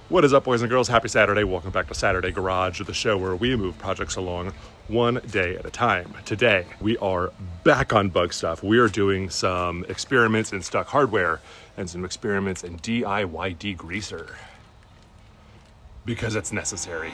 What is up, boys and girls? Happy Saturday. Welcome back to Saturday Garage, the show where we move projects along one day at a time. Today, we are back on Bugg Stuff. We are doing some experiments in stuck hardware and some experiments in DIY degreaser because it's necessary.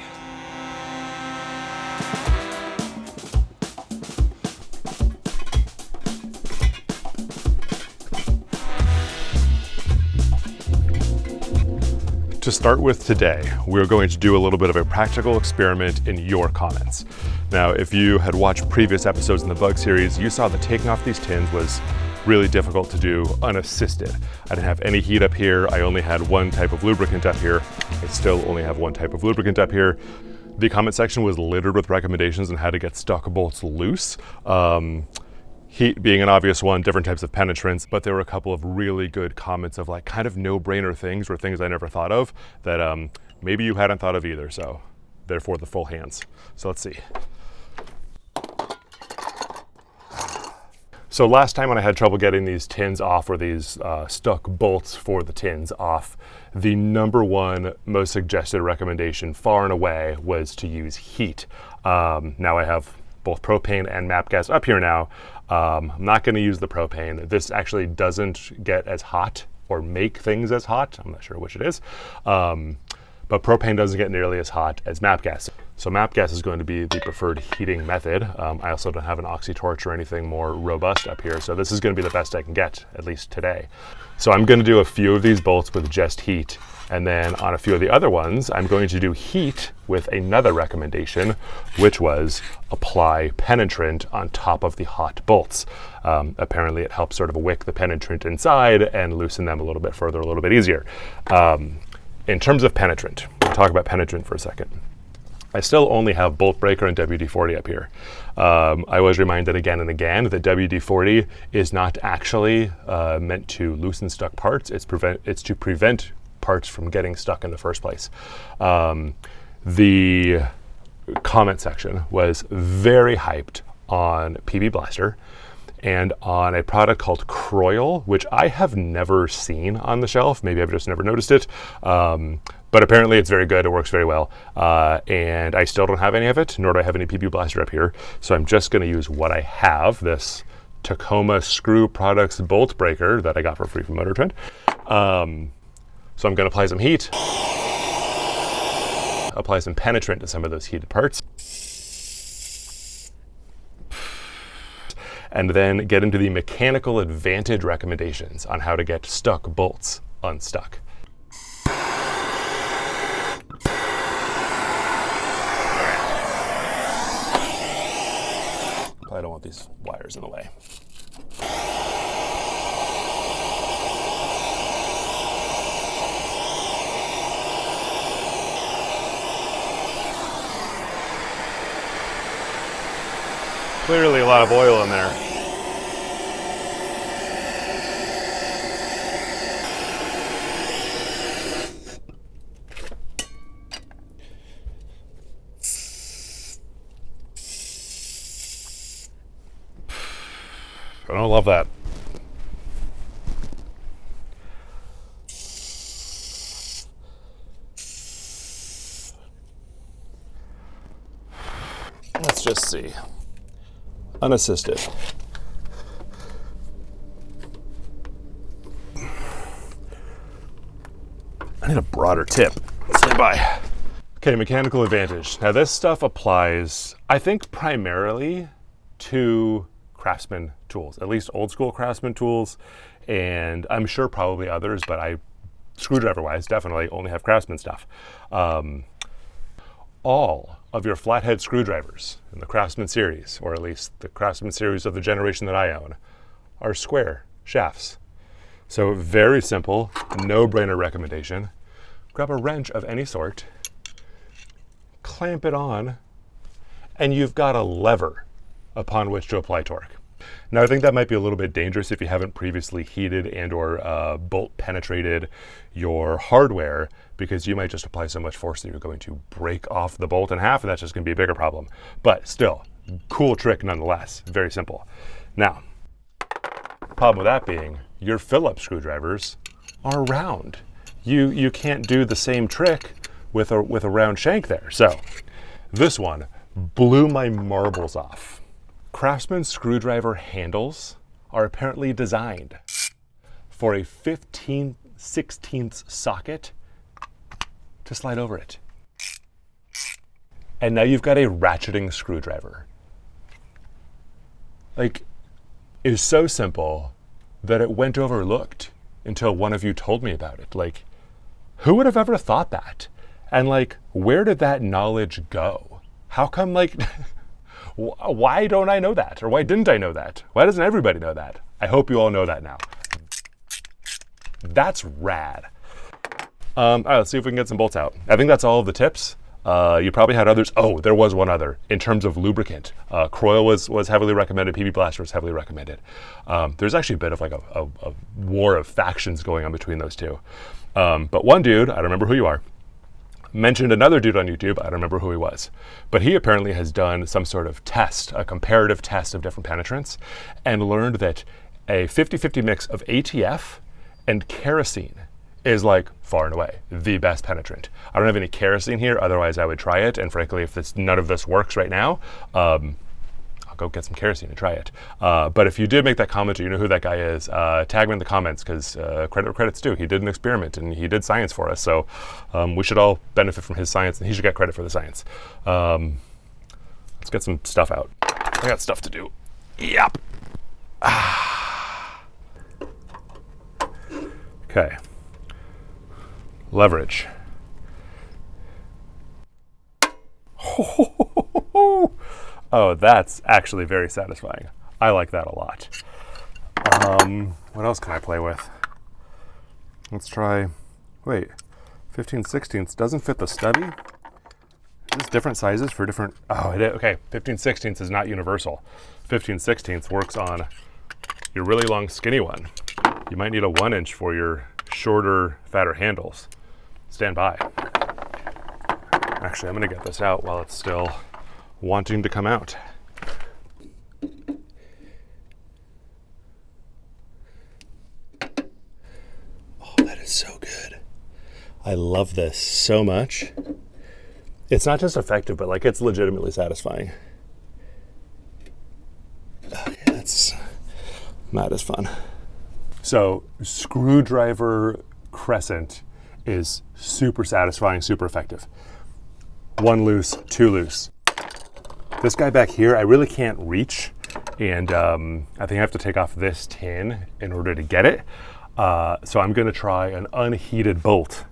To start with today, we're going to do a little bit of a practical experiment in your comments. Now, if you had watched previous episodes in the Bug series, you saw that taking off these tins was really difficult to do unassisted. I didn't have any heat up here. I only had one type of lubricant up here. I still only have one type of lubricant up here. The comment section was littered with recommendations on how to get stuck bolts loose. Heat being an obvious one, different types of penetrants, but there were a couple of really good comments of like kind of no-brainer things or things I never thought of that maybe you hadn't thought of either, so therefore the full hands. So let's see. So last time when I had trouble getting these tins off, or these stuck bolts for the tins off, the number one most suggested recommendation far and away was to use heat. Now I have both propane and MAP gas up here now. I'm not going to use the propane. This actually doesn't get as hot or make things as hot. I'm not sure which it is. But propane doesn't get nearly as hot as MAP gas. So MAP gas is going to be the preferred heating method. I also don't have an oxy torch or anything more robust up here. So this is going to be the best I can get, at least today. So I'm going to do a few of these bolts with just heat. And then on a few of the other ones, I'm going to do heat with another recommendation, which was apply penetrant on top of the hot bolts. Apparently it helps sort of wick the penetrant inside and loosen them a little bit further, a little bit easier. In terms of penetrant, we'll talk about penetrant for a second. I still only have bolt breaker and WD-40 up here. I was reminded again and again that WD-40 is not actually meant to loosen stuck parts. It's to prevent parts from getting stuck in the first place. The comment section was very hyped on PB Blaster and on a product called Croil, which I have never seen on the shelf. Maybe I've just never noticed it. But apparently it's very good, it works very well. And I still don't have any of it, nor do I have any PB Blaster up here. So I'm just gonna use what I have, this Tacoma Screw Products bolt breaker that I got for free from Motor Trend. So I'm gonna apply some heat, apply some penetrant to some of those heated parts, and then get into the mechanical advantage recommendations on how to get stuck bolts unstuck. I don't want these wires in the way. Clearly a lot of oil in there. I don't love that. Let's just see. Unassisted. I need a broader tip. Stand by. Okay, mechanical advantage. Now this stuff applies, I think, primarily to Craftsman tools, at least old school Craftsman tools, and I'm sure probably others, but I, screwdriver wise, definitely only have Craftsman stuff. All of your flathead screwdrivers in the Craftsman series, or at least the Craftsman series of the generation that I own, are square shafts. So very simple, no-brainer recommendation. Grab a wrench of any sort, clamp it on, and you've got a lever upon which to apply torque. Now I think that might be a little bit dangerous if you haven't previously heated and or bolt penetrated your hardware, because you might just apply so much force that you're going to break off the bolt in half, and that's just going to be a bigger problem. But still, cool trick nonetheless, very simple. Now, problem with that being, your Phillips screwdrivers are round. you can't do the same trick with a round shank there. So this one blew my marbles off. Craftsman screwdriver handles are apparently designed for a 15/16 socket to slide over it. And now you've got a ratcheting screwdriver. Like, it's so simple that it went overlooked until one of you told me about it. Like, who would have ever thought that? And like, where did that knowledge go? How come, like, why don't I know that? Or why didn't I know that? Why doesn't everybody know that? I hope you all know that now. That's rad. All right, let's see if we can get some bolts out. I think that's all of the tips. You probably had others. Oh, there was one other. In terms of lubricant, Croyle was heavily recommended. PB Blaster was heavily recommended. There's actually a bit of like a war of factions going on between those two. But one dude, I don't remember who you are, mentioned another dude on YouTube. I don't remember who he was. But he apparently has done some sort of test, a comparative test of different penetrants, and learned that a 50-50 mix of ATF and kerosene is like far and away the best penetrant. I don't have any kerosene here, otherwise I would try it. And frankly, if none of this works right now, I'll go get some kerosene and try it. But if you did make that comment or you know who that guy is, tag me in the comments, because credit where credit's due. He did an experiment and he did science for us. So we should all benefit from his science and he should get credit for the science. Let's get some stuff out. I got stuff to do. Yep. Okay. Leverage. Oh, that's actually very satisfying. I like that a lot. What else can I play with? Let's try, wait, 15/16 doesn't fit the stubby? Is this different sizes for different, oh, it is, okay, 15/16 is not universal. 15/16 works on your really long skinny one. You might need a 1-inch for your shorter, fatter handles. Stand by. Actually, I'm gonna get this out while it's still wanting to come out. Oh, that is so good. I love this so much. It's not just effective, but like it's legitimately satisfying. Okay, that's not as fun. So screwdriver crescent is super satisfying, super effective. 1 loose, 2 loose. This guy back here, I really can't reach, and I think I have to take off this tin in order to get it. So I'm gonna try an unheated bolt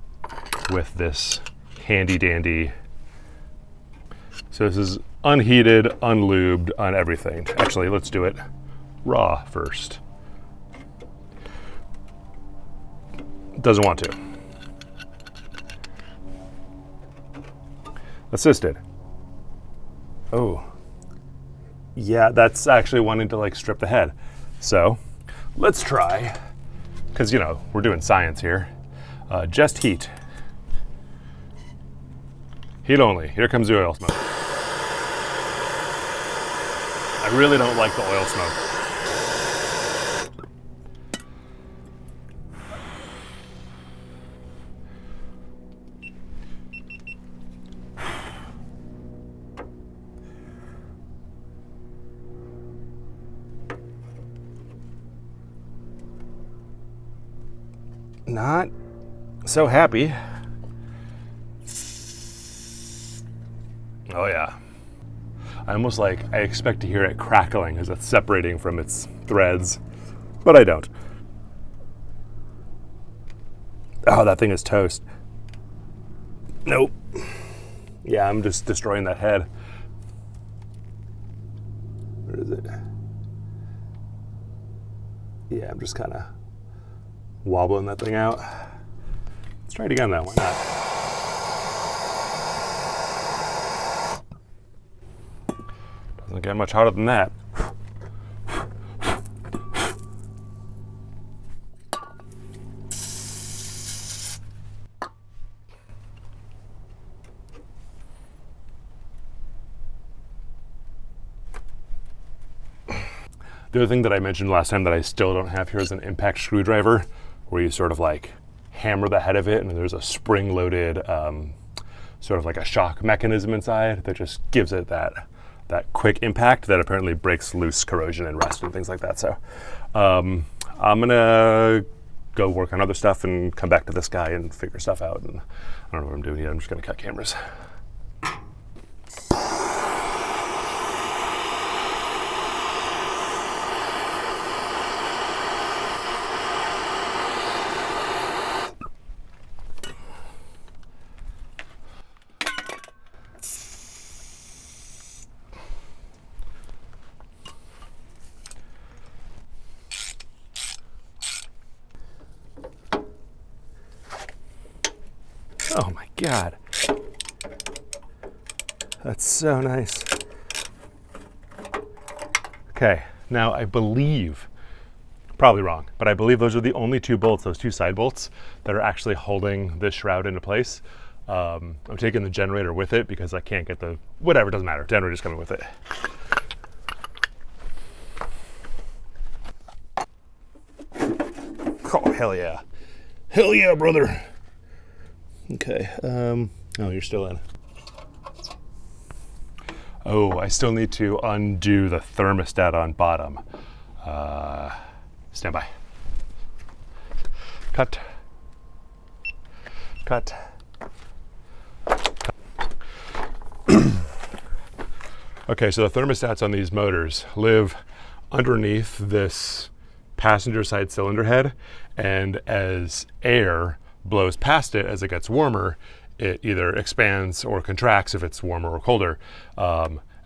with this handy dandy. So this is unheated, unlubed, on everything. Actually, let's do it raw first. Doesn't want to. Assisted. Oh. Yeah, that's actually wanting to like strip the head. So let's try, because you know, we're doing science here. Just heat. Heat only. Here comes the oil smoke. I really don't like the oil smoke. Not so happy. Oh yeah. I expect to hear it crackling as it's separating from its threads, but I don't. Oh, that thing is toast. Nope. Yeah, I'm just destroying that head. Where is it? Yeah, I'm just kind of wobbling that thing out. Let's try it again then, why not? Doesn't get much hotter than that. The other thing that I mentioned last time that I still don't have here is an impact screwdriver, where you sort of like hammer the head of it, and there's a spring-loaded sort of like a shock mechanism inside that just gives it that quick impact that apparently breaks loose corrosion and rust and things like that. So I'm gonna go work on other stuff and come back to this guy and figure stuff out. And I don't know what I'm doing yet. I'm just gonna cut cameras. Oh my God. That's so nice. Okay, now I believe, probably wrong, but I believe those are the only two bolts, those two side bolts, that are actually holding this shroud into place. I'm taking the generator with it because I can't get the, whatever, doesn't matter, generator's coming with it. Oh, hell yeah. Hell yeah, brother. Okay, oh, you're still in. Oh, I still need to undo the thermostat on bottom. Stand by. Cut. Cut. Okay, so the thermostats on these motors live underneath this passenger side cylinder head, and as air blows past it as it gets warmer, it either expands or contracts if it's warmer or colder.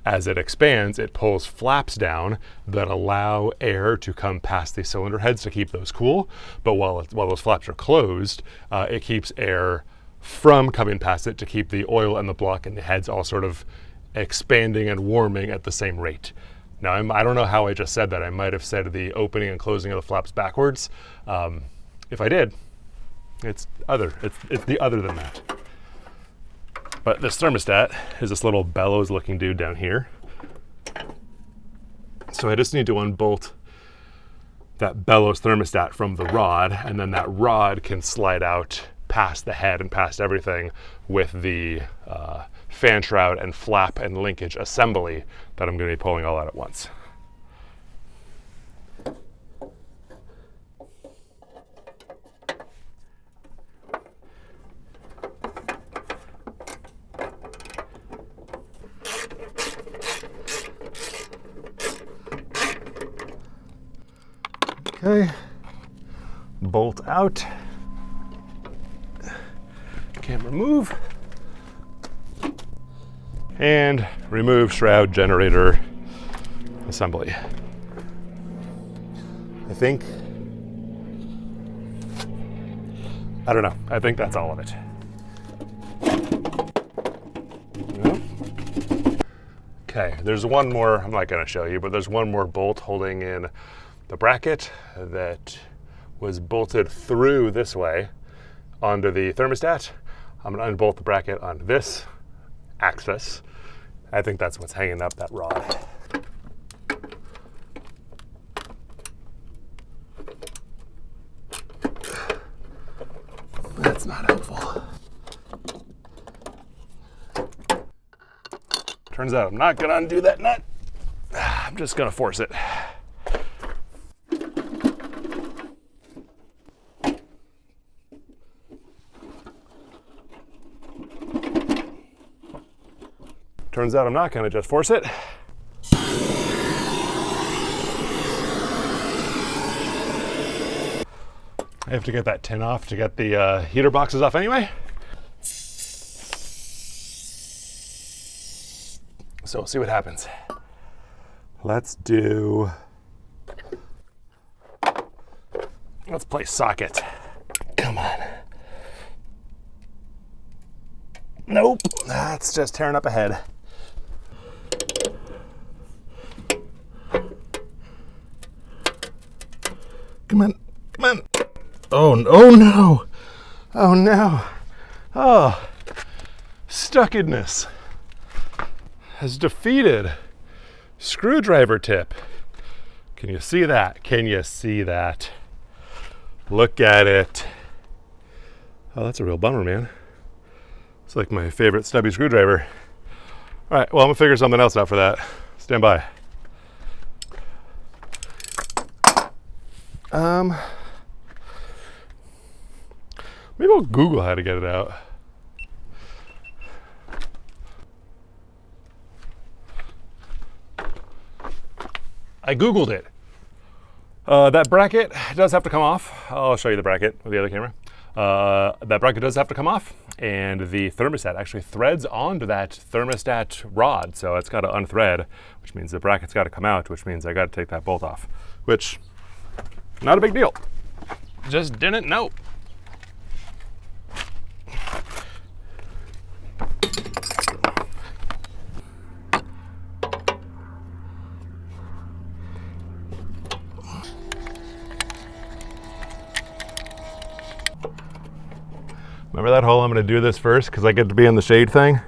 As it expands, it pulls flaps down that allow air to come past the cylinder heads to keep those cool. But while those flaps are closed, it keeps air from coming past it to keep the oil and the block and the heads all sort of expanding and warming at the same rate. Now, I don't know how I just said that. I might have said the opening and closing of the flaps backwards. If I did, it's the other than that. But this thermostat is this little bellows looking dude down here. So I just need to unbolt that bellows thermostat from the rod, and then that rod can slide out past the head and past everything with the fan shroud and flap and linkage assembly that I'm going to be pulling all out at once. Okay, bolt out, camera move, and remove shroud generator assembly. I don't know, I think that's all of it. Okay, there's one more, I'm not going to show you, but there's one more bolt holding in the bracket that was bolted through this way onto the thermostat. I'm going to unbolt the bracket on this axis. I think that's what's hanging up that rod. That's not helpful. Turns out I'm not going to undo that nut. I'm just going to force it. Turns out I'm not going to just force it. I have to get that tin off to get the heater boxes off anyway. So we'll see what happens. Let's play socket. Come on. Nope, that's just tearing up a head. Come on, come on. Oh no, oh no. Oh, stuckedness has defeated screwdriver tip. Can you see that? Can you see that? Look at it. Oh, that's a real bummer, man. It's like my favorite stubby screwdriver. All right, well, I'm gonna figure something else out for that. Stand by. Maybe I'll Google how to get it out. I Googled it. That bracket does have to come off. I'll show you the bracket with the other camera. That bracket does have to come off, and the thermostat actually threads onto that thermostat rod, so it's got to unthread, which means the bracket's got to come out, which means I got to take that bolt off, which, not a big deal. Just didn't know. Remember that hole? I'm going to do this first because I get to be in the shade thing.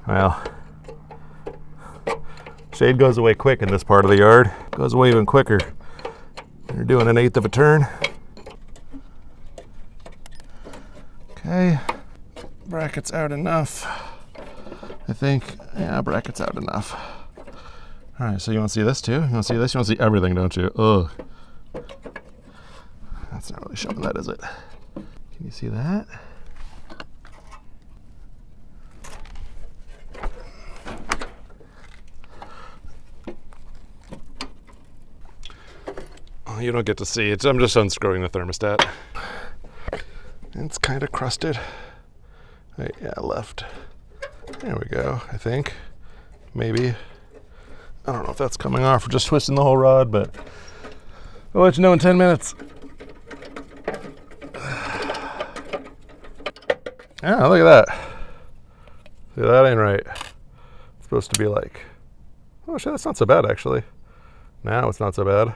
Well, shade goes away quick in this part of the yard. Goes away even quicker. You're doing 1/8 of a turn. Okay, bracket's out enough. I think, yeah, bracket's out enough. All right, so you want to see this too? You want to see this? You want to see everything, don't you? Ugh. That's not really showing that, is it? Can you see that? Oh, you don't get to see it. I'm just unscrewing the thermostat. It's kind of crusted. Right, yeah, left. There we go, I think. Maybe. I don't know if that's coming off or just twisting the whole rod, but I'll let you know in 10 minutes. Yeah, look at that. See, that ain't right. It's supposed to be like, oh shit, that's not so bad actually. Now it's not so bad.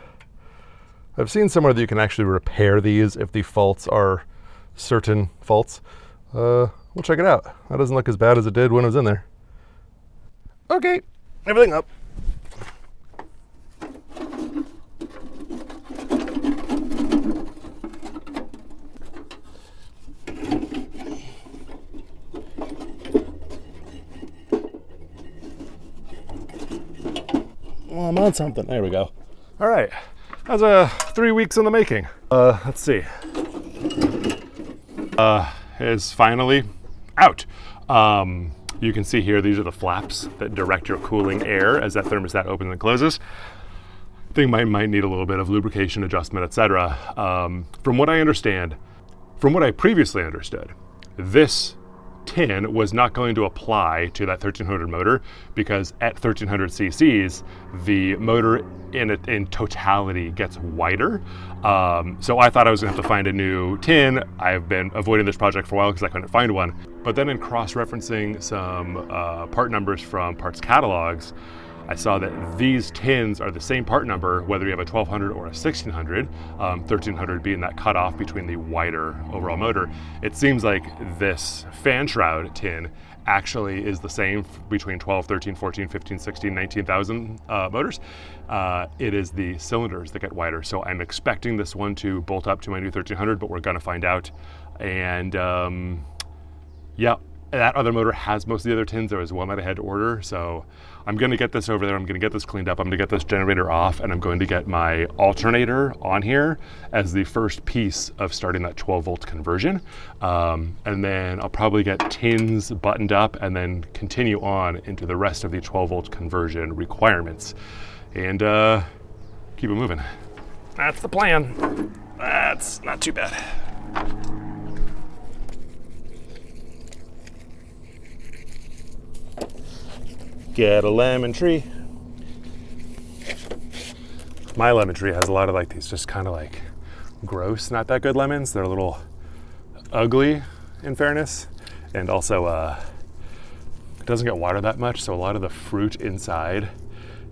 I've seen somewhere that you can actually repair these if the faults are certain faults. We'll check it out. That doesn't look as bad as it did when it was in there. Okay, everything up. Well, I'm on something. There we go. All right. That's 3 weeks in the making. Let's see. Is finally out. You can see here, these are the flaps that direct your cooling air as that thermostat opens and closes. Thing might need a little bit of lubrication adjustment, etc. From what I understand, from what I previously understood, this tin was not going to apply to that 1300 motor because at 1300 cc's, the motor in totality gets wider. So I thought I was gonna have to find a new tin. I've been avoiding this project for a while because I couldn't find one. But then in cross-referencing some part numbers from parts catalogs, I saw that these tins are the same part number, whether you have a 1200 or a 1600, 1300 being that cutoff between the wider overall motor. It seems like this fan shroud tin actually is the same between 12, 13, 14, 15, 16, 19,000 motors. It is the cylinders that get wider. So I'm expecting this one to bolt up to my new 1300, but we're gonna find out. And yeah, that other motor has most of the other tins. There was one that I had to order. So I'm gonna get this over there. I'm gonna get this cleaned up. I'm gonna get this generator off, and I'm going to get my alternator on here as the first piece of starting that 12 volt conversion. And then I'll probably get tins buttoned up and then continue on into the rest of the 12 volt conversion requirements and keep it moving. That's the plan. That's not too bad. Get a lemon tree. My lemon tree has a lot of like these just kind of like gross, not that good lemons. They're a little ugly in fairness. And also it doesn't get water that much. So a lot of the fruit inside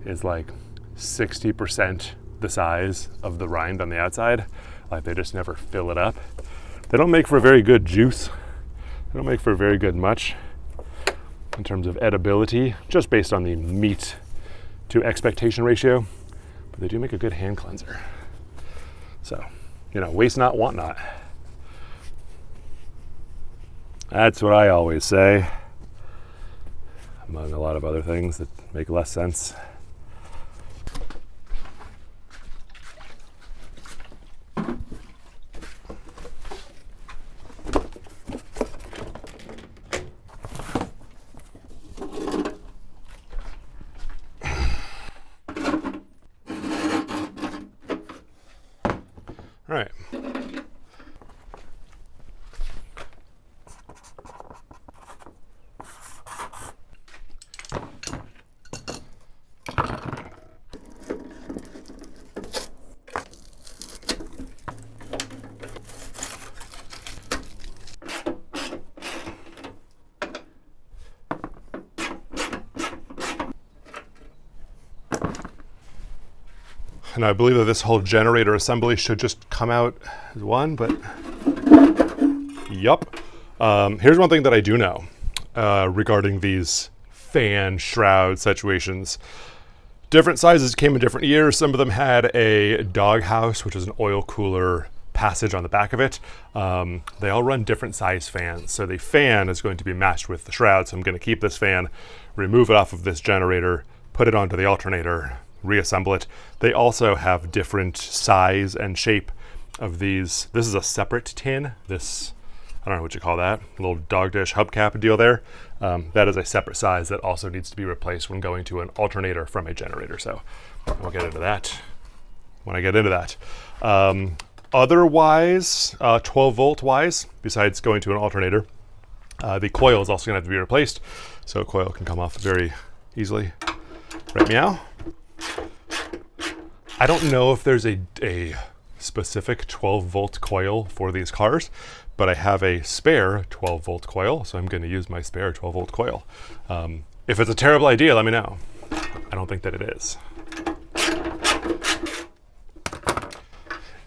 is like 60% the size of the rind on the outside. Like they just never fill it up. They don't make for a very good juice. They don't make for very good much in terms of edibility, just based on the meat to expectation ratio, but they do make a good hand cleanser. So, you know, waste not, want not. That's what I always say, among a lot of other things that make less sense. All right. And I believe that this whole generator assembly should just come out as one, but yup. Here's one thing that I do know regarding these fan shroud situations. Different sizes came in different years. Some of them had a doghouse, which is an oil cooler passage on the back of it. They all run different size fans. So the fan is going to be matched with the shroud. So I'm going to keep this fan, remove it off of this generator, put it onto the alternator, reassemble it. They also have different size and shape of these. This is a separate tin. This, I don't know what you call that, little dog dish hubcap deal there. That is a separate size that also needs to be replaced when going to an alternator from a generator. So we'll get into that when I get into that. Otherwise, 12 volt wise, besides going to an alternator, the coil is also going to have to be replaced. So coil can come off very easily. Right, meow. I don't know if there's a specific 12 volt coil for these cars, but I have a spare 12 volt coil, so I'm going to use my spare 12 volt coil. If it's a terrible idea, let me know. I don't think that it is.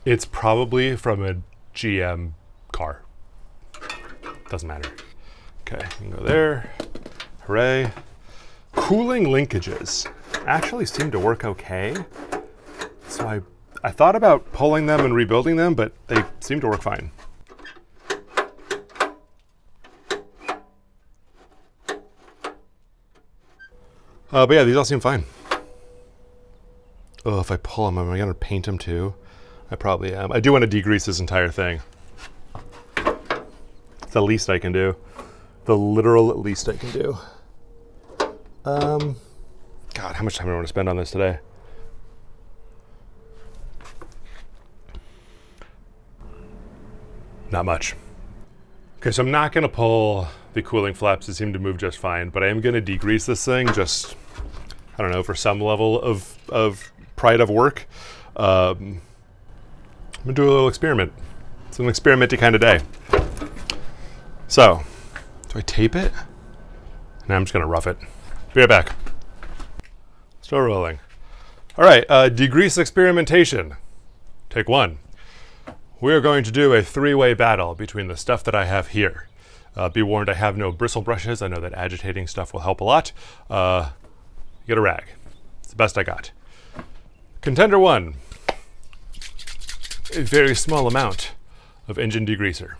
It's probably from a GM car. Doesn't matter. Okay, you can go there. Hooray. Cooling linkages actually seem to work okay. So I thought about pulling them and rebuilding them, but they seem to work fine. But yeah, these all seem fine. Oh, if I pull them, am I gonna paint them too? I probably am. I do want to degrease this entire thing. It's the least I can do. The literal least I can do. God, how much time do I want to spend on this today? Not much. Okay, so I'm not going to pull the cooling flaps. They seem to move just fine, but I am going to degrease this thing just, I don't know, for some level of pride of work. I'm going to do a little experiment. It's an experimenty kind of day. So, do I tape it? No, I'm just going to rough it. Be right back. Still rolling. All right, degrease experimentation. Take one. We are going to do a three-way battle between the stuff that I have here. Be warned, I have no bristle brushes. I know that agitating stuff will help a lot. Get a rag. It's the best I got. Contender one, a very small amount of engine degreaser.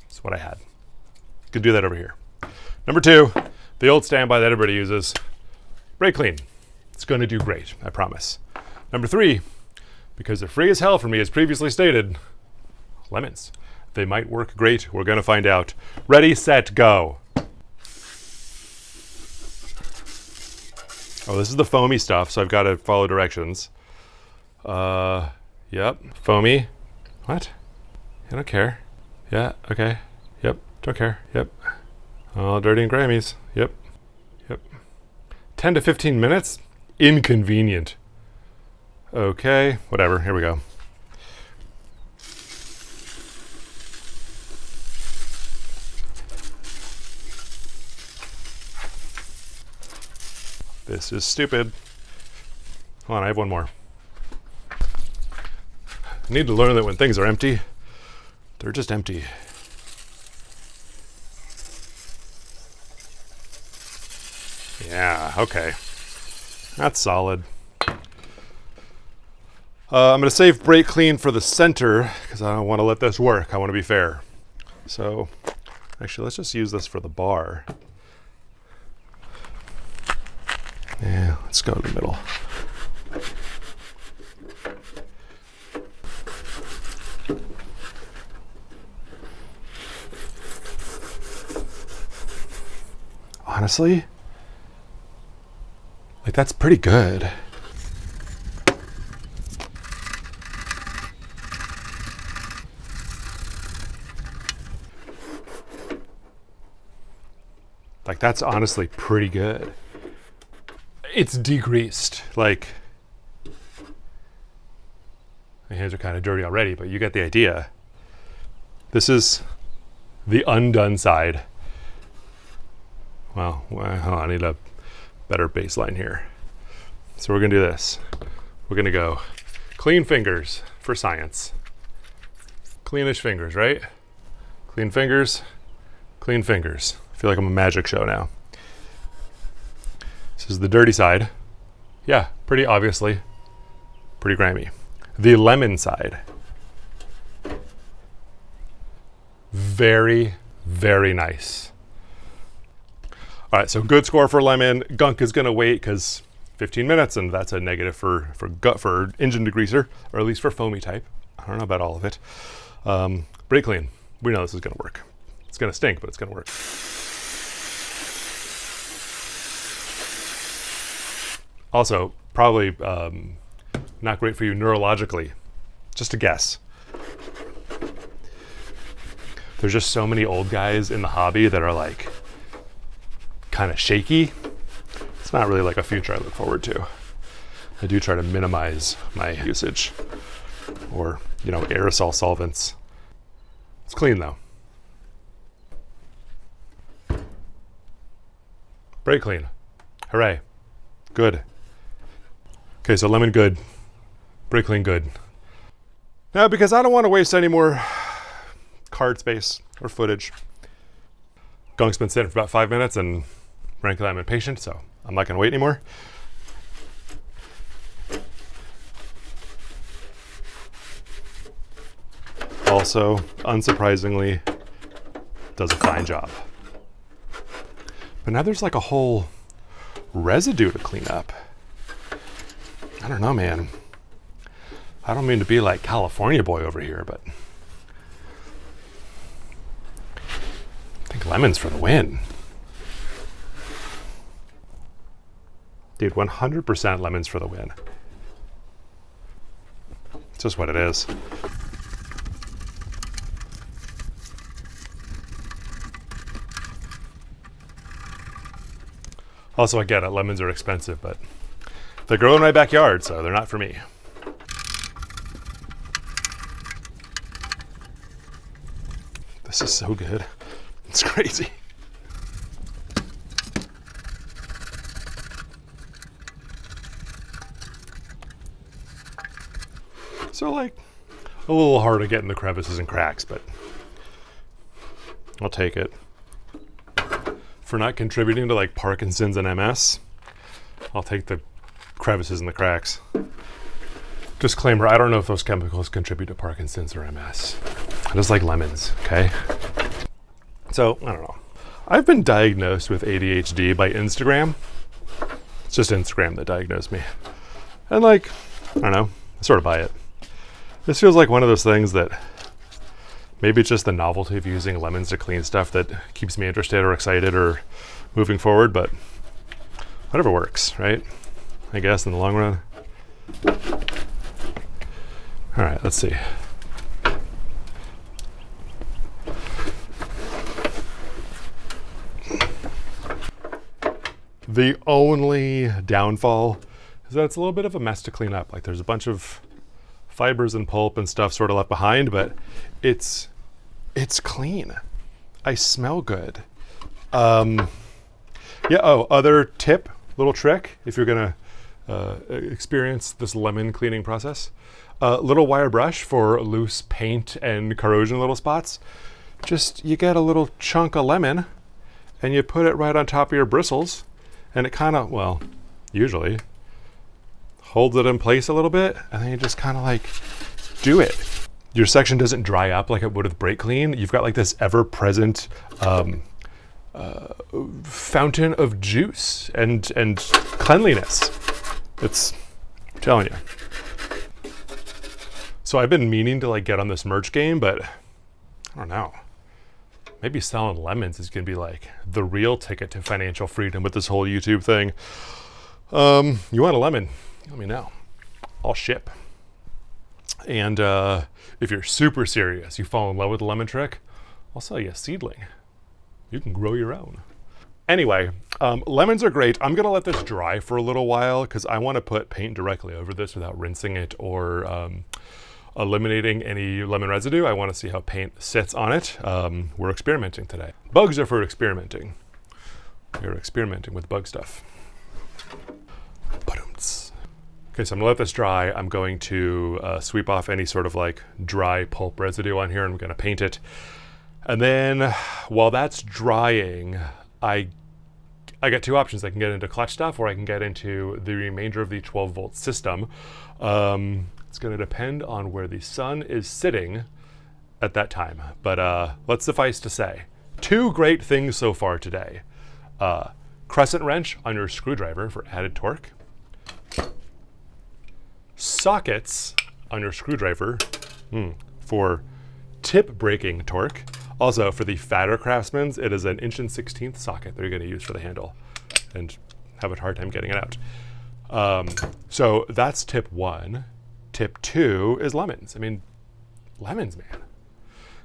That's what I had. Could do that over here. Number two, the old standby that everybody uses, brake clean. It's going to do great, I promise. Number three, because they're free as hell for me, as previously stated, lemons. They might work great. We're going to find out. Ready, set, go. Oh, this is the foamy stuff, so I've got to follow directions. Yep, foamy. What? I don't care. Yeah, okay. Yep, don't care. Yep. All dirty and Grammys. Yep. Yep. 10 to 15 minutes? Inconvenient. Okay, whatever. Here we go. This is stupid. Hold on, I have one more. I need to learn that when things are empty, they're just empty. Yeah, okay. That's solid. I'm going to save brake clean for the center because I don't want to let this work. I want to be fair. So Actually, let's just use this for the bar. Yeah, let's go to the middle. Honestly, like that's pretty good. Like that's honestly pretty good. It's degreased. Like, my hands are kind of dirty already, but you get the idea. This is the undone side. Well, I need a better baseline here. So we're gonna do this. We're gonna go clean fingers for science. Cleanish fingers, right? Clean fingers, clean fingers. I feel like I'm a magic show now. This is the dirty side. Yeah, pretty obviously, pretty grimy. The lemon side. Very, very nice. All right, so good score for lemon. Gunk is gonna wait because 15 minutes, and that's a negative for engine degreaser, or at least for foamy type. I don't know about all of it. Brake clean. We know this is gonna work. It's gonna stink, but it's gonna work. Also, probably not great for you neurologically. Just a guess. There's just so many old guys in the hobby that are like kind of shaky. It's not really like a future I look forward to. I do try to minimize my usage, or, you know, aerosol solvents. It's clean though. Brake clean. Hooray. Good. Okay, so lemon good, brake clean good. Now, because I don't want to waste any more card space or footage, Gunk's been sitting for about 5 minutes, and frankly, I'm impatient, so I'm not gonna wait anymore. Also, unsurprisingly, does a fine job. But now there's like a whole residue to clean up. I don't know, man. I don't mean to be like California boy over here, but I think lemon's for the win. Dude, 100% lemons for the win. It's just what it is. Also, I get it, lemons are expensive, but they grow in my backyard, so they're not for me. This is so good. It's crazy. So like, a little hard to get in the crevices and cracks, but I'll take it. For not contributing to like Parkinson's and MS, I'll take the crevices and the cracks. Disclaimer, I don't know if those chemicals contribute to Parkinson's or MS. I just like lemons, okay? So, I don't know. I've been diagnosed with ADHD by Instagram. It's just Instagram that diagnosed me. And like, I don't know, I sort of buy it. This feels like one of those things that maybe it's just the novelty of using lemons to clean stuff that keeps me interested or excited or moving forward, but whatever works, right? I guess in the long run. All right, let's see. The only downfall is that it's a little bit of a mess to clean up. Like there's a bunch of fibers and pulp and stuff sort of left behind, but it's clean. I smell good. Yeah, oh, other tip, little trick, if you're gonna experience this lemon cleaning process. Little wire brush for loose paint and corrosion little spots. Just, you get a little chunk of lemon and you put it right on top of your bristles, and it kind of, well, usually holds it in place a little bit, and then you just kind of like do it. your section doesn't dry up like it would with brake clean. You've got like this ever-present fountain of juice and cleanliness. I'm telling you. So I've been meaning to like get on this merch game, but I don't know. Maybe selling lemons is gonna be like the real ticket to financial freedom with this whole YouTube thing. You want a lemon? Let me know. I'll ship. And if you're super serious, you fall in love with the lemon trick, I'll sell you a seedling. You can grow your own. Anyway, lemons are great. I'm gonna let this dry for a little while because I wanna put paint directly over this without rinsing it or eliminating any lemon residue. I wanna see how paint sits on it. We're experimenting today. Bugs are for experimenting. We're experimenting with Bugg Stuff. Okay, so I'm gonna let this dry. I'm going to sweep off any sort of like dry pulp residue on here and I'm gonna paint it. And then while that's drying, I got two options. I can get into clutch stuff or I can get into the remainder of the 12 volt system. It's gonna depend on where the sun is sitting at that time. But let's suffice to say, two great things so far today. Crescent wrench on your screwdriver for added torque. Sockets on your screwdriver for tip breaking torque. Also, for the fatter craftsmen, it is an 1 16" socket that you're going to use for the handle and have a hard time getting it out. So that's tip 1. Tip 2 is lemons. I mean, lemons, man.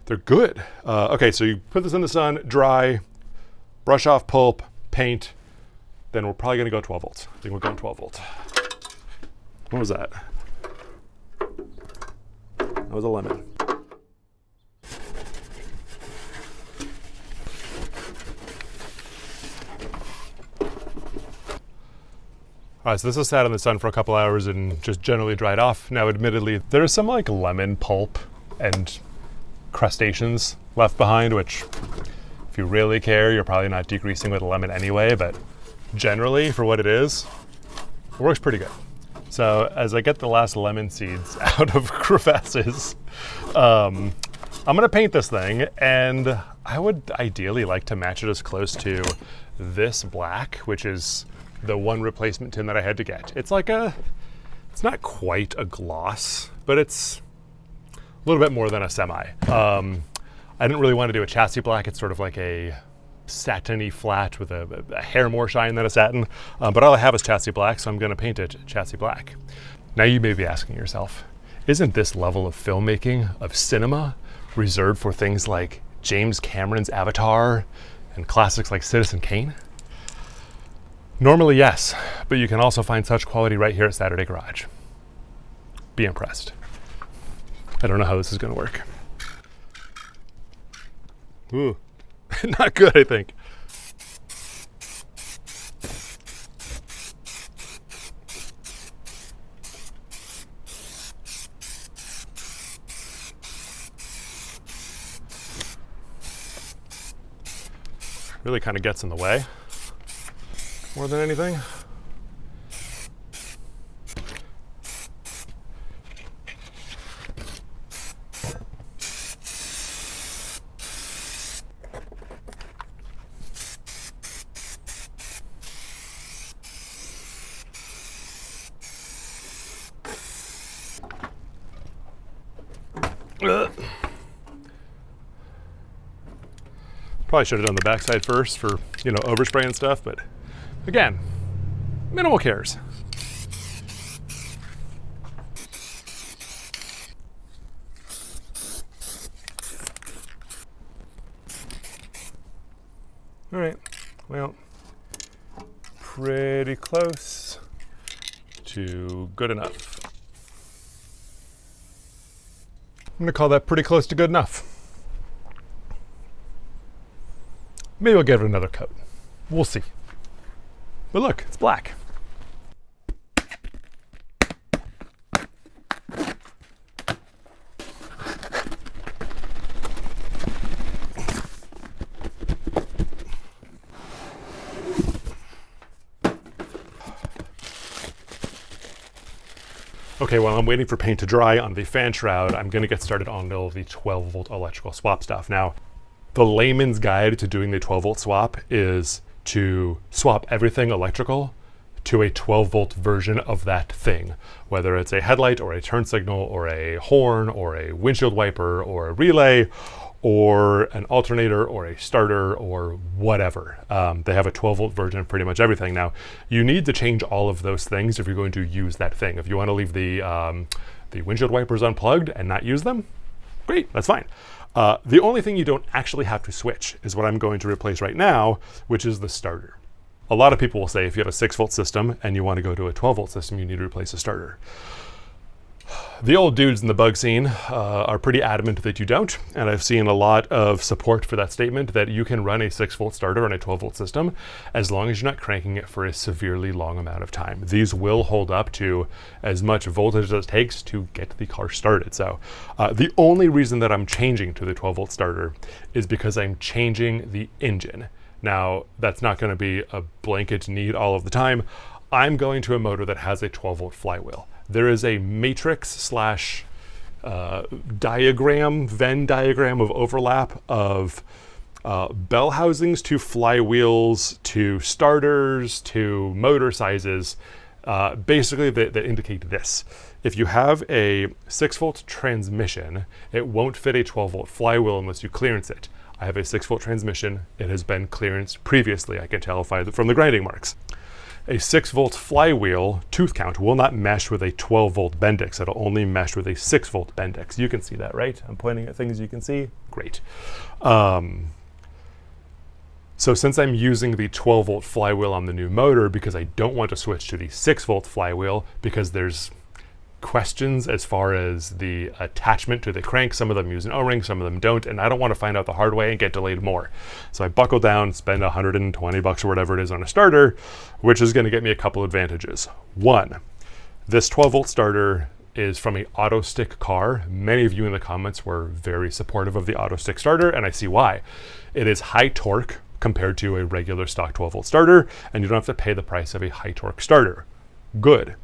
They're good. Okay, so you put this in the sun, dry, brush off pulp, paint, then we're probably going to go 12 volts. I think we're going 12 volts. What was that? That was a lemon. All right, so this is sat in the sun for a couple hours and just generally dried off. Now, admittedly, there's some like lemon pulp and crustaceans left behind, which if you really care, you're probably not degreasing with a lemon anyway, but generally for what it is, it works pretty good. So as I get the last lemon seeds out of crevasses, I'm gonna paint this thing, and I would ideally like to match it as close to this black, which is the one replacement tin that I had to get. It's like it's not quite a gloss, but it's a little bit more than a semi. I didn't really want to do a chassis black. It's sort of like a satiny flat with a hair more shine than a satin, but all I have is chassis black, so I'm gonna paint it chassis black. Now you may be asking yourself, isn't this level of filmmaking, of cinema, reserved for things like James Cameron's Avatar and classics like Citizen Kane? Normally, yes, but you can also find such quality right here at Saturday Garage. Be impressed. I don't know how this is gonna work. Ooh. Not good, I think. Really kind of gets in the way more than anything. Probably should have done the backside first for, overspray and stuff, but again, minimal cares. All right, well, pretty close to good enough. I'm gonna call that pretty close to good enough. Maybe we'll give it another coat. We'll see. But look, it's black. Okay, while I'm waiting for paint to dry on the fan shroud, I'm gonna get started on all of the 12-volt electrical swap stuff. Now, the layman's guide to doing the 12-volt swap is to swap everything electrical to a 12-volt version of that thing, whether it's a headlight or a turn signal or a horn or a windshield wiper or a relay or an alternator or a starter or whatever. They have a 12-volt version of pretty much everything. Now, you need to change all of those things if you're going to use that thing. If you want to leave the windshield wipers unplugged and not use them, great, that's fine. The only thing you don't actually have to switch is what I'm going to replace right now, which is the starter. A lot of people will say if you have a 6-volt system and you want to go to a 12-volt system, you need to replace a starter. The old dudes in the bug scene are pretty adamant that you don't, and I've seen a lot of support for that statement that you can run a 6-volt starter on a 12-volt system as long as you're not cranking it for a severely long amount of time. These will hold up to as much voltage as it takes to get the car started. So the only reason that I'm changing to the 12-volt starter is because I'm changing the engine. Now, that's not going to be a blanket need all of the time. I'm going to a motor that has a 12-volt flywheel. There is a matrix slash diagram, Venn diagram of overlap of bell housings to flywheels to starters to motor sizes, basically that indicate this. If you have a 6-volt transmission, it won't fit a 12-volt flywheel unless you clearance it. I have a 6-volt transmission. It has been clearanced previously. I can tell from the grinding marks. A 6-volt flywheel tooth count will not mesh with a 12-volt Bendix. It'll only mesh with a 6-volt Bendix. You can see that, right? I'm pointing at things you can see. Great. So since I'm using the 12-volt flywheel on the new motor because I don't want to switch to the 6-volt flywheel because there's questions as far as the attachment to the crank. Some of them use an O-ring, some of them don't, and I don't want to find out the hard way and get delayed more. So I buckle down, spend $120 or whatever it is on a starter, which is going to get me a couple advantages. One, this 12-volt starter is from a auto stick car. Many of you in the comments were very supportive of the auto stick starter, and I see why. It is high torque compared to a regular stock 12-volt starter, and you don't have to pay the price of a high torque starter. Good.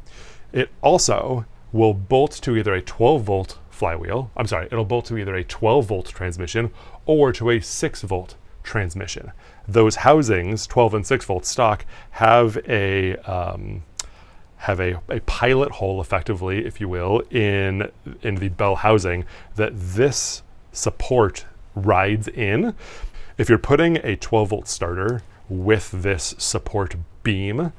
It also will bolt to either a 12-volt flywheel, it'll bolt to either a 12-volt transmission or to a 6-volt transmission. Those housings, 12 and 6-volt stock, have a pilot hole, effectively, if you will, in the bell housing that this support rides in. If you're putting a 12-volt starter with this support beam,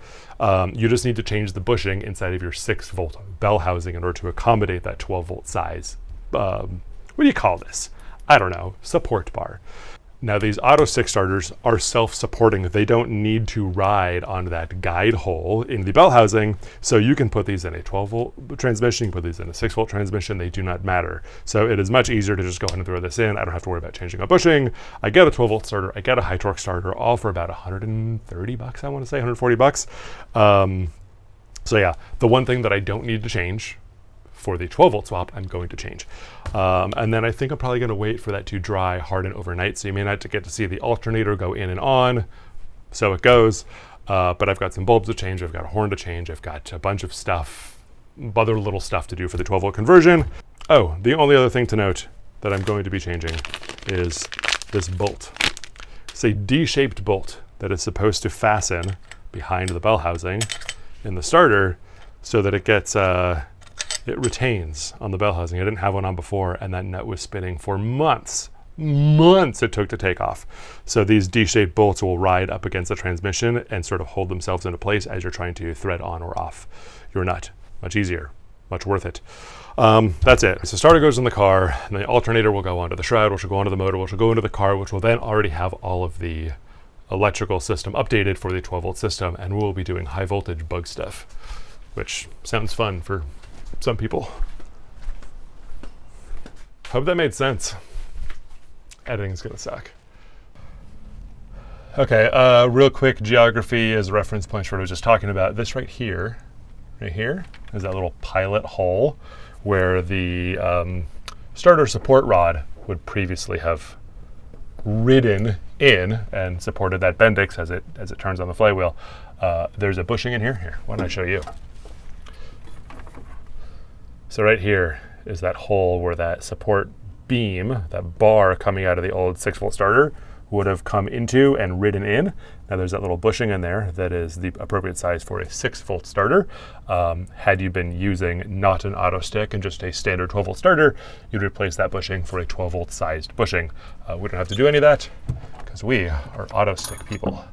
you just need to change the bushing inside of your 6-volt bell housing in order to accommodate that 12-volt size. What do you call this? I don't know, support bar. Now these auto stick starters are self-supporting. They don't need to ride on that guide hole in the bell housing, so you can put these in a 12-volt transmission, you can put these in a 6-volt transmission, they do not matter. So it is much easier to just go ahead and throw this in. I don't have to worry about changing a bushing. I get a 12-volt starter, I get a high torque starter, all for about $130, I want to say, $140. So yeah, the one thing that I don't need to change for the 12-volt swap, I'm going to change. And then I think I'm probably going to wait for that to dry, harden overnight, so you may not get to see the alternator go in and on. So it goes. But I've got some bulbs to change, I've got a horn to change, I've got a bunch of stuff, other little stuff to do for the 12-volt conversion. Oh, the only other thing to note that I'm going to be changing is this bolt. It's a D-shaped bolt that is supposed to fasten behind the bell housing in the starter so that it gets it retains on the bell housing. I didn't have one on before, and that nut was spinning for months it took to take off. So these D-shaped bolts will ride up against the transmission and sort of hold themselves into place as you're trying to thread on or off your nut. Much easier, much worth it. That's it. So starter goes in the car, and the alternator will go onto the shroud, which will go onto the motor, which will go into the car, which will then already have all of the electrical system updated for the 12-volt system, and we'll be doing high voltage Bugg Stuff, which sounds fun for some people. Hope that made sense. Editing's gonna suck. Okay, real quick geography as a reference point for what I was just talking about. This right here is that little pilot hole where the starter support rod would previously have ridden in and supported that Bendix as it turns on the flywheel. There's a bushing in here. Here, why don't I show you? So right here is that hole where that support beam, that bar coming out of the old 6-volt starter, would have come into and ridden in. Now there's that little bushing in there that is the appropriate size for a 6-volt starter. Had you been using not an auto stick and just a standard 12-volt starter, you'd replace that bushing for a 12-volt sized bushing. We don't have to do any of that because we are auto stick people.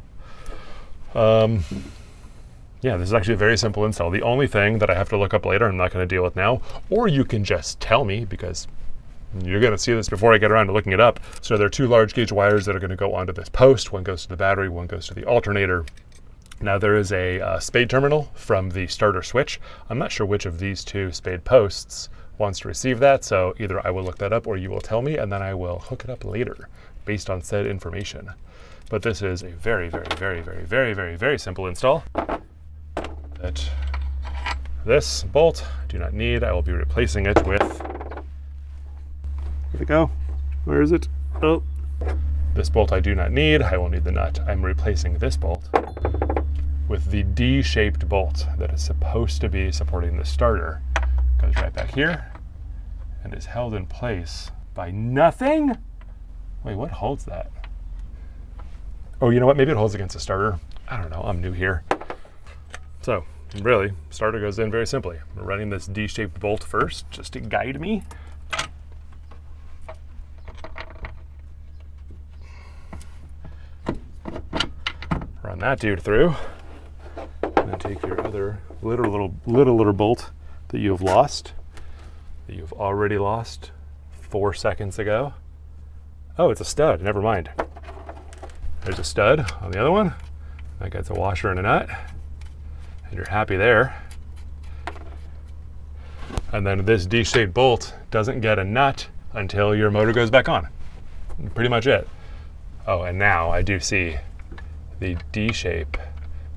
Yeah, this is actually a very simple install. The only thing that I have to look up later, I'm not going to deal with now, or you can just tell me because you're going to see this before I get around to looking it up. So there are 2 large gauge wires that are going to go onto this post. One goes to the battery, one goes to the alternator. Now there is a spade terminal from the starter switch. I'm not sure which of these 2 spade posts wants to receive that, so either I will look that up or you will tell me, and then I will hook it up later based on said information. But this is a very, very, very, very, very, very, very simple install. That this bolt I do not need. I will be replacing it with, where'd it go? Where is it? Oh, this bolt I do not need. I will need the nut. I'm replacing this bolt with the D-shaped bolt that is supposed to be supporting the starter. Goes right back here and is held in place by nothing. Wait, what holds that? Oh, you know what? Maybe it holds against the starter. I don't know. I'm new here. So really, starter goes in very simply. I'm running this D-shaped bolt first just to guide me. Run that dude through. And then take your other little bolt that you have lost, that you've already lost 4 seconds ago. Oh, it's a stud. Never mind. There's a stud on the other one. That gets a washer and a nut. And you're happy there. And then this D-shaped bolt doesn't get a nut until your motor goes back on. Pretty much it. Oh, and now I do see the D-shape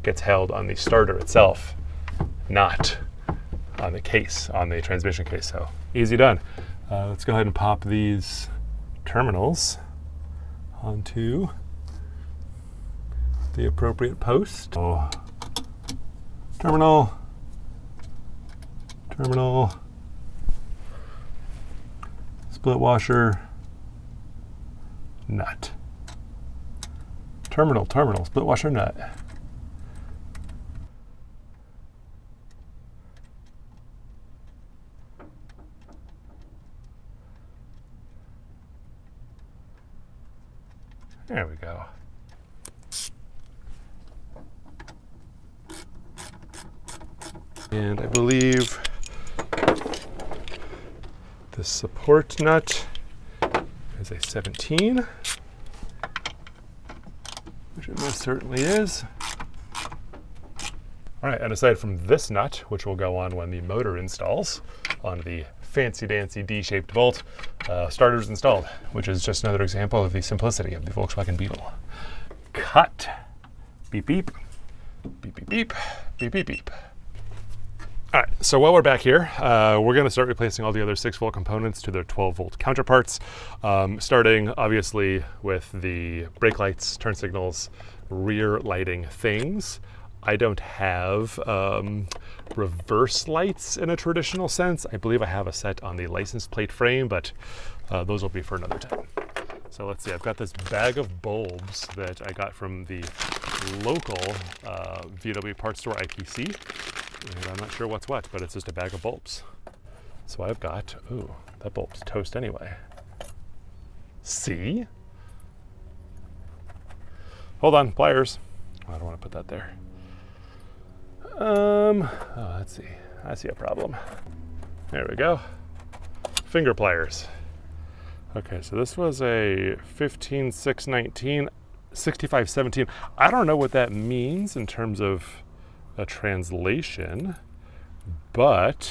gets held on the starter itself, not on the case, on the transmission case. So easy done. Let's go ahead and pop these terminals onto the appropriate post. Oh. Terminal, split washer, nut. Terminal, split washer, nut. There we go. And I believe the support nut is a 17, which it most certainly is. All right, and aside from this nut, which will go on when the motor installs on the fancy dancy D-shaped bolt, starter's installed, which is just another example of the simplicity of the Volkswagen Beetle. Cut. Beep, beep. Beep, beep, beep. Beep, beep, beep. All right, so while we're back here, we're going to start replacing all the other 6-volt components to their 12-volt counterparts, starting obviously with the brake lights, turn signals, rear lighting things. I don't have reverse lights in a traditional sense. I believe I have a set on the license plate frame, but those will be for another time. So let's see, I've got this bag of bulbs that I got from the local VW parts store IPC. And I'm not sure what's what, but it's just a bag of bulbs. So I've got, ooh, that bulb's toast anyway. See? Hold on, pliers. Oh, I don't want to put that there. Oh, let's see. I see a problem. There we go. Finger pliers. Okay, so this was a 15.619, 65.17. I don't know what that means in terms of a translation, but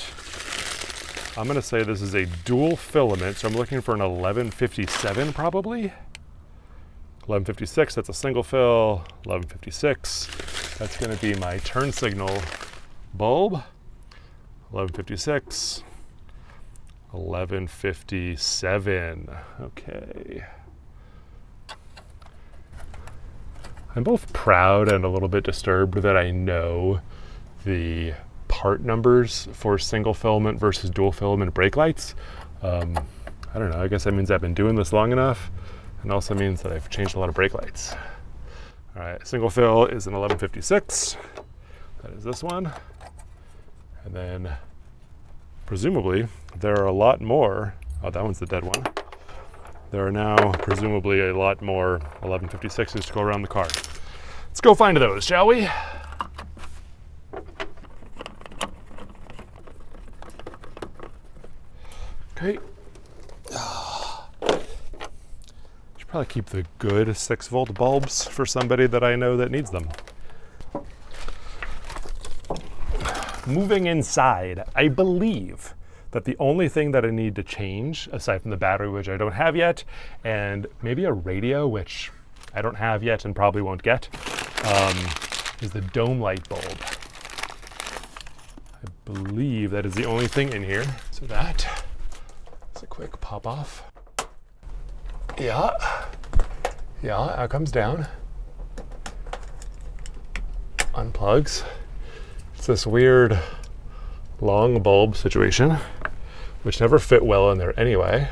I'm going to say this is a dual filament, so I'm looking for an 1157 probably. 1156, that's a single fill. 1156, that's going to be my turn signal bulb. 1156, 1157, okay. I'm both proud and a little bit disturbed that I know the part numbers for single filament versus dual filament brake lights. I don't know, I guess that means I've been doing this long enough, and also means that I've changed a lot of brake lights. All right, single fill is an 1156. That is this one. And then presumably there are a lot more. Oh, that one's the dead one. There are now presumably a lot more 1156s to go around the car. Let's go find those, shall we? Okay. Should probably keep the good 6-volt bulbs for somebody that I know that needs them. Moving inside, I believe that the only thing that I need to change, aside from the battery, which I don't have yet, and maybe a radio, which I don't have yet and probably won't get, is the dome light bulb. I believe that is the only thing in here. So that is a quick pop off. Yeah, it comes down. Unplugs. It's this weird long bulb situation, which never fit well in there anyway.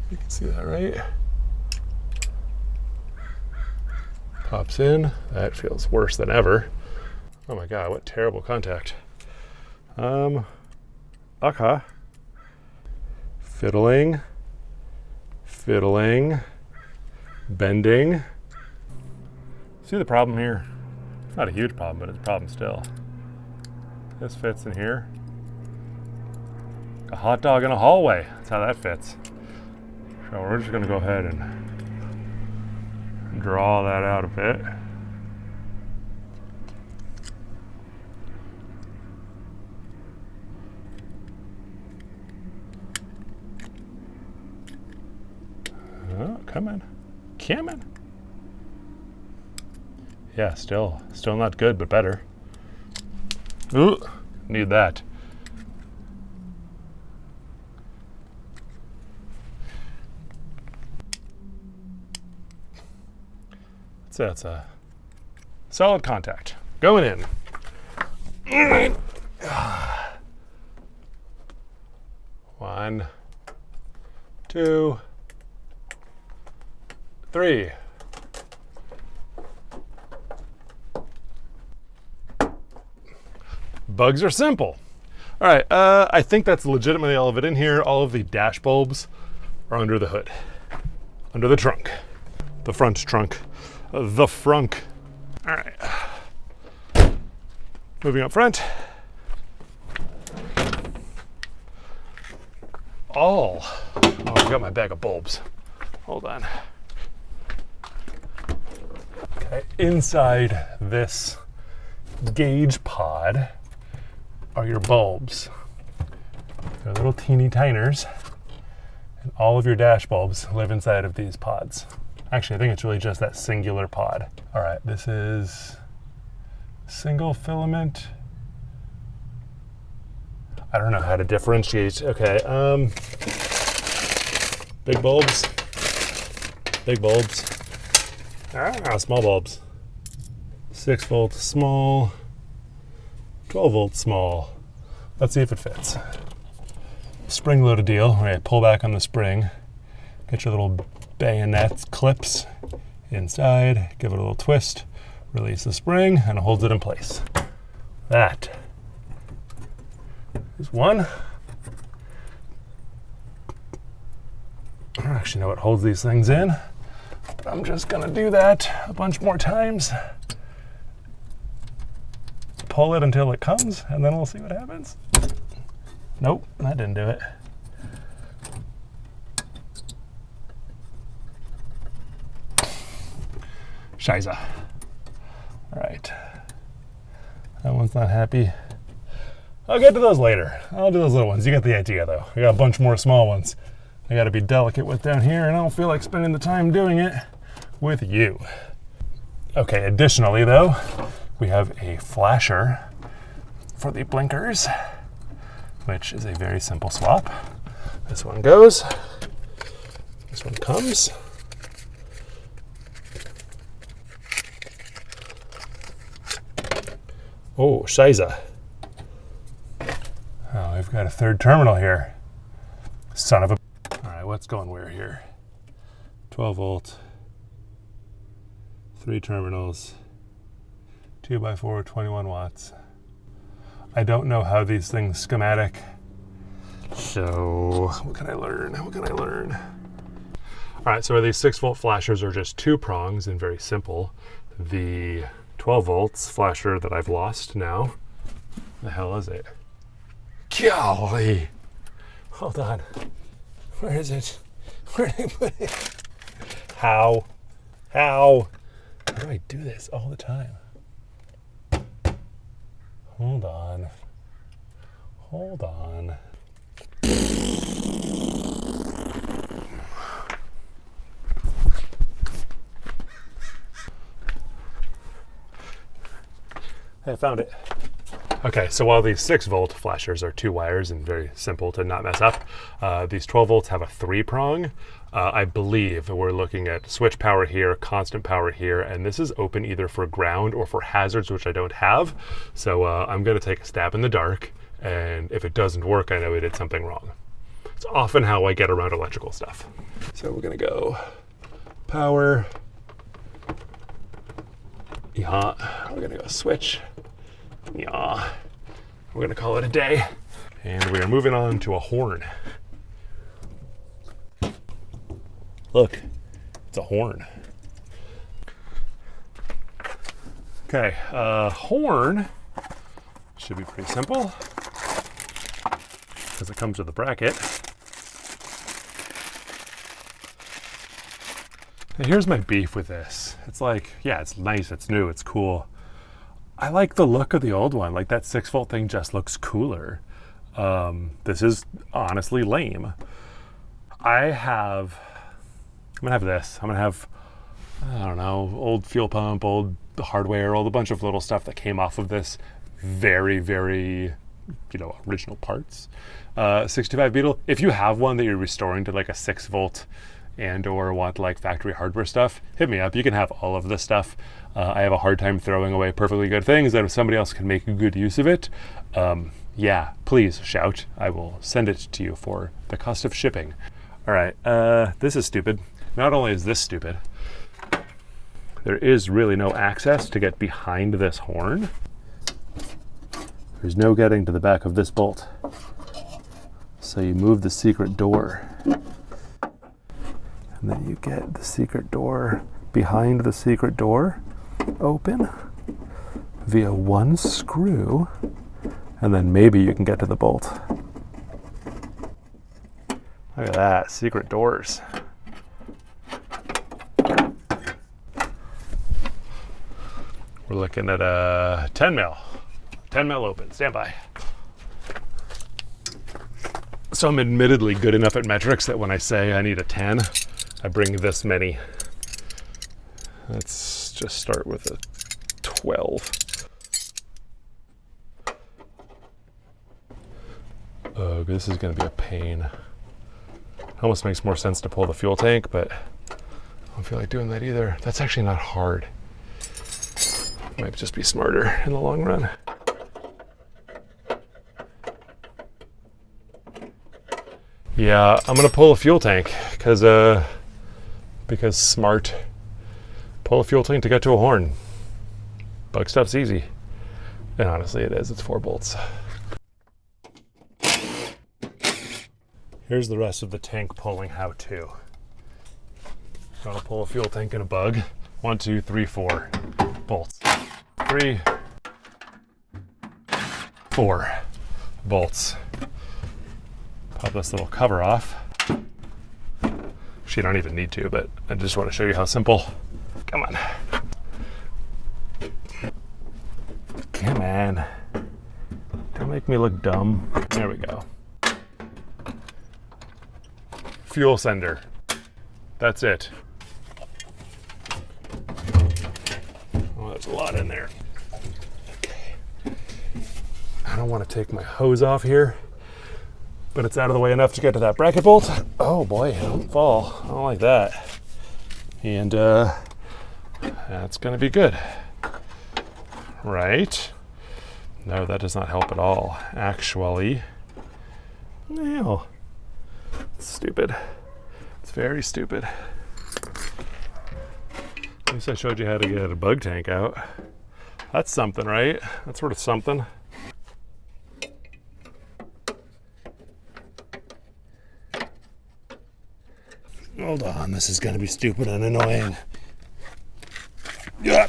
You can see that, right? Pops in. That feels worse than ever. Oh my God, what terrible contact. Okay. Fiddling, bending. See the problem here? It's not a huge problem, but it's a problem still. This fits in here. A hot dog in a hallway. That's how that fits. So we're just gonna go ahead and draw that out a bit. Oh, come on. Yeah, still not good, but better. Ooh, need that. So that's a solid contact. Going in. 1, 2, 3. Bugs are simple. All right, I think that's legitimately all of it in here. All of the dash bulbs are under the hood, under the trunk, the front trunk, the frunk. All right, moving up front. Oh, I've got my bag of bulbs. Hold on. Okay, inside this gauge pod are your bulbs. They're little teeny tiners, and all of your dash bulbs live inside of these pods. Actually, I think it's really just that singular pod. All right, this is single filament. I don't know how to differentiate. Okay, big bulbs, small bulbs. 6-volt small, 12-volt small. Let's see if it fits. Spring-loaded deal, where you pull back on the spring, get your little bayonet clips inside, give it a little twist, release the spring, and it holds it in place. That is one. I don't actually know what holds these things in, but I'm just gonna do that a bunch more times. Pull it until it comes, and then we'll see what happens. Nope, that didn't do it. Shiza. All right. That one's not happy. I'll get to those later. I'll do those little ones. You get the idea, though. I got a bunch more small ones I got to be delicate with down here, and I don't feel like spending the time doing it with you. Okay, additionally, though, we have a flasher for the blinkers, which is a very simple swap. This one goes, this one comes. Oh, shiza. got a third terminal here. Son of a... All right, what's going where here? 12 volt, 3 terminals, 2x4, 21 watts. I don't know how these things schematic. So what can I learn? What can I learn? All right, so these 6-volt flashers are just 2 prongs and very simple. The 12 volts flasher that I've lost now, the hell is it? Golly. Hold on. Where is it? Where did I put it? How? How do I do this all the time? Hold on. Hold on. I found it. Okay, so while these 6-volt flashers are 2 wires and very simple to not mess up, these 12 volts have a 3-prong. I believe we're looking at switch power here, constant power here, and this is open either for ground or for hazards, which I don't have. So I'm gonna take a stab in the dark, and if it doesn't work, I know we did something wrong. It's often how I get around electrical stuff. So we're gonna go power, yeah, we're gonna go switch, yeah, we're gonna call it a day. And we are moving on to a horn. Look, it's a horn. Okay, horn should be pretty simple because it comes with a bracket. And here's my beef with this. It's like, yeah, it's nice, it's new, it's cool. I like the look of the old one. Like that 6-volt thing just looks cooler. This is honestly lame. I'm gonna have this. I'm gonna have, I don't know, old fuel pump, old hardware, all the bunch of little stuff that came off of this very, very, original parts. 65 Beetle. If you have one that you're restoring to like a 6-volt and or want like factory hardware stuff, hit me up. You can have all of this stuff. I have a hard time throwing away perfectly good things that if somebody else can make good use of it, yeah, please shout. I will send it to you for the cost of shipping. All right, this is stupid. Not only is this stupid, there is really no access to get behind this horn. There's no getting to the back of this bolt. So you move the secret door. And then you get the secret door behind the secret door open via one screw, and then maybe you can get to the bolt. Look at that, secret doors. We're looking at a 10 mil. 10 mil open, stand by. So I'm admittedly good enough at metrics that when I say I need a 10, I bring this many. Let's just start with a 12. Oh, this is gonna be a pain. Almost makes more sense to pull the fuel tank, but I don't feel like doing that either. That's actually not hard. Might just be smarter in the long run. Yeah, I'm gonna pull a fuel tank because smart. Pull a fuel tank to get to a horn. Bugg Stuff's easy. And honestly it is, it's 4 bolts. Here's the rest of the tank pulling how-to. Gotta pull a fuel tank in a Bugg. 1, 2, 3, 4 bolts. 3, 4 bolts. Pop this little cover off. You don't even need to, but I just want to show you how simple. Come on. Come on. Don't make me look dumb. There we go. Fuel sender. That's it. Oh, there's a lot in there. Okay. I don't want to take my hose off here, but it's out of the way enough to get to that bracket bolt. Oh boy, don't fall. I don't like that. And that's gonna be good. Right? No, that does not help at all. Actually, Well, it's stupid. It's very stupid. At least I showed you how to get a bug tank out. That's something, right? That's sort of something. Hold on, this is gonna be stupid and annoying. Yeah.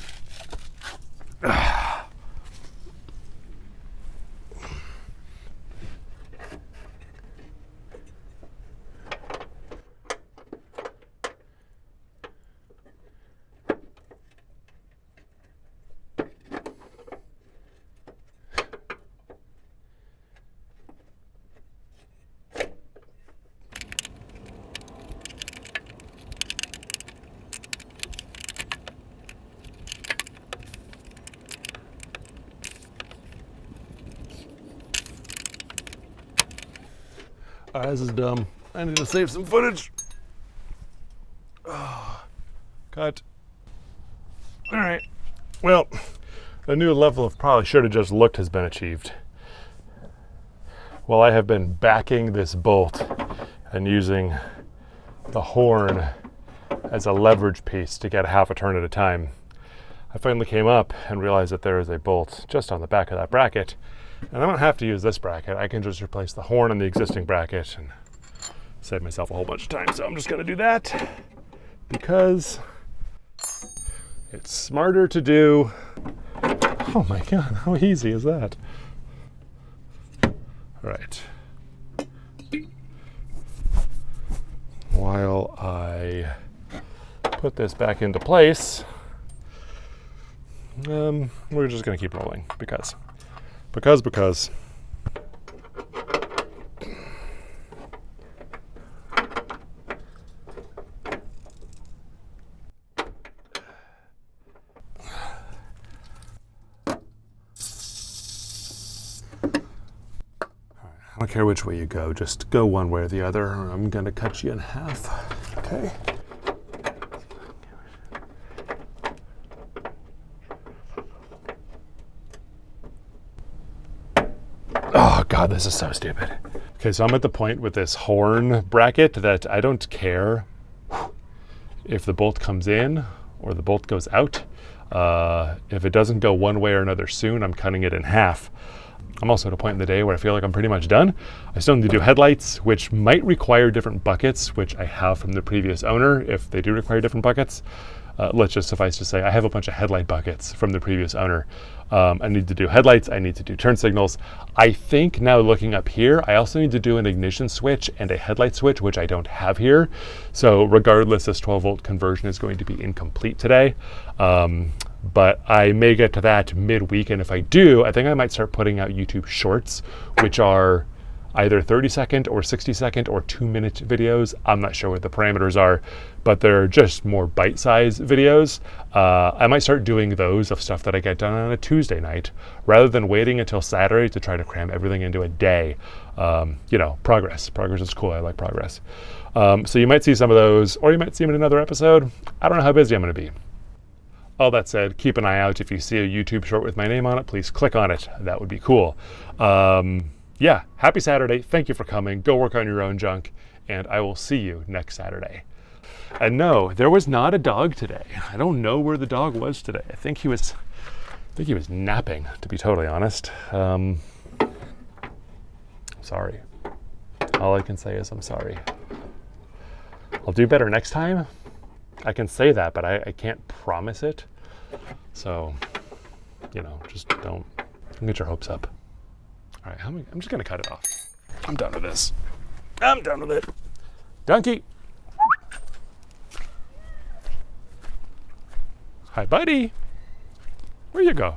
Alright, this is dumb. I need to save some footage. Oh, cut. Alright. Well, a new level of probably should have just looked has been achieved. While I have been backing this bolt and using the horn as a leverage piece to get half a turn at a time, I finally came up and realized that there is a bolt just on the back of that bracket. And I don't have to use this bracket. I can just replace the horn on the existing bracket and save myself a whole bunch of time. So I'm just gonna do that because it's smarter to do. Oh my God, how easy is that? All right. While I put this back into place, we're just gonna keep rolling because. I don't care which way you go, just go one way or the other, or I'm gonna cut you in half, okay? Oh God, this is so stupid. Okay, so I'm at the point with this horn bracket that I don't care if the bolt comes in or the bolt goes out. If it doesn't go one way or another soon, I'm cutting it in half. I'm also at a point in the day where I feel like I'm pretty much done. I still need to do headlights, which might require different buckets, which I have from the previous owner, if they do require different buckets. Let's just suffice to say, I have a bunch of headlight buckets from the previous owner. I need to do headlights, I need to do turn signals. I think now looking up here, I also need to do an ignition switch and a headlight switch, which I don't have here. So regardless, this 12-volt conversion is going to be incomplete today. But I may get to that midweek, and if I do, I think I might start putting out YouTube Shorts, which are either 30-second or 60-second or 2-minute videos. I'm not sure what the parameters are, but they're just more bite-sized videos. I might start doing those of stuff that I get done on a Tuesday night, rather than waiting until Saturday to try to cram everything into a day. You know, progress. Progress is cool, I like progress. So you might see some of those, or you might see them in another episode. I don't know how busy I'm gonna be. All that said, keep an eye out. If you see a YouTube short with my name on it, please click on it. That would be cool. Yeah, happy Saturday. Thank you for coming. Go work on your own junk, and I will see you next Saturday. And no, there was not a dog today. I don't know where the dog was today. I think he was napping, to be totally honest. Sorry. All I can say is I'm sorry. I'll do better next time. I can say that, but I can't promise it. So, you know, just don't get your hopes up. All right, I'm just gonna cut it off. I'm done with this. I'm done with it. Donkey. Hi, buddy. Where you go?